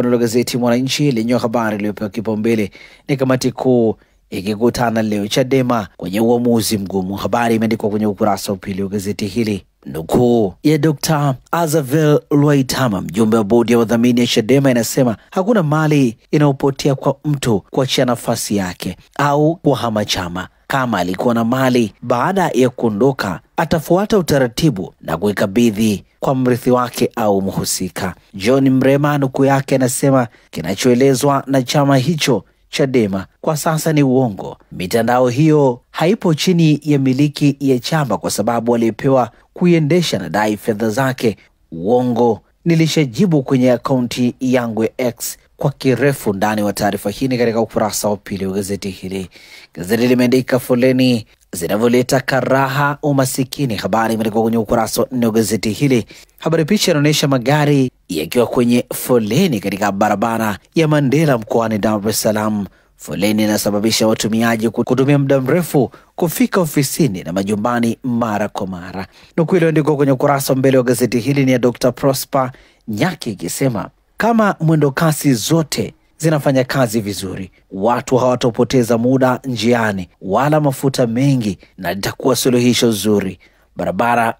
Nalo gazeti Mwananchi lenye habari iliyopewa kipaumbele ni kamati kuu ikikutana leo Chadema kwenye uamuzi mgumu. Habari imeandikwa kwenye ukurasa wa pili wa gazeti hili. Nukuu ya Dr. Azavel Lwaitama, mjumbe wa bodi ya wadhamini ya Chadema, inasema hakuna mali inayopotea kwa mtu kuachia nafasi yake au kuhama chama. Kama alikuwa na mali baada ya kuondoka, atafuata utaratibu na kuikabidhi kwa mrithi wake au mhusika. John Mrema, nukuu yake, anasema kinachoelezwa na chama hicho Chadema kwa sasa ni uongo. Mitandao hiyo haipo chini ya miliki ya chama kwa sababu aliyepewa kuiendesha na dai fedha zake. Uongo. Nilishajibu kwenye akaunti yangu ya X kwa kirefu. Ndani wa taarifa hii katika ukurasa wa pili wa gazeti hili. Gazeti limeandika foleni zinavyoleta karaha umasikini. Habari imeandikwa kwenye ukurasa wa 4 wa gazeti hili. Habari picha inaonyesha magari yakiwa kwenye foleni katika barabara ya Mandela mkoani Dar es Salaam. Foleni inasababisha watumiaji kutumia muda mrefu kufika ofisini na majumbani mara kwa mara. Nukuu iliyoandikwa kwenye ukurasa mbele wa gazeti hili ni ya Dr. Prosper Nyaki ikisema kama mwendo kasi zote zinafanya kazi vizuri, watu hawatopoteza muda njiani wala mafuta mengi, na litakuwa suluhisho zuri. Barabara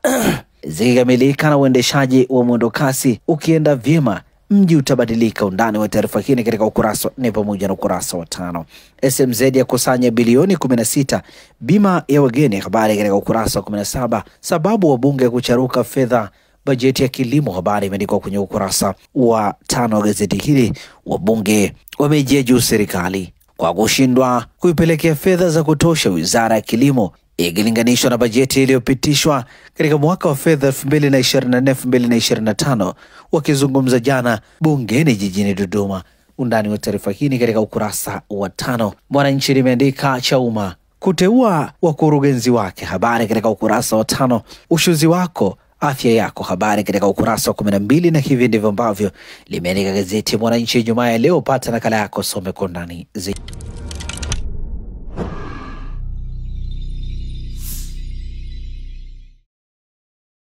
zikikamilika na uendeshaji wa mwendo kasi ukienda vyema, mji utabadilika. Undani wa taarifa hii katika ukurasa wa 4 pamoja na ukurasa wa 5. SMZ ya kusanya bilioni 16 bima ya wageni. Habari katika ukurasa wa 17. Sababu wabunge kucharuka fedha bajeti ya kilimo. Habari imeandikwa kwenye ukurasa wa 5 wa gazeti hili. Wabunge wamejia juu serikali kwa kushindwa kuipelekea fedha za kutosha wizara ya kilimo ikilinganishwa na bajeti iliyopitishwa katika mwaka wa fedha 2024-2025. Wakizungumza jana bungeni jijini Dodoma. Undani wa taarifa hii katika ukurasa wa 5. Mwananchi limeandika Chauma kuteua wakurugenzi wake. Habari katika ukurasa wa 5. Ushuzi wako afya yako. Habari katika ukurasa wa 12. Na hivi ndivyo ambavyo limeandika gazeti Mwananchi Ijumaa ya leo. Pata nakala yako, some kwa ndani zaidi.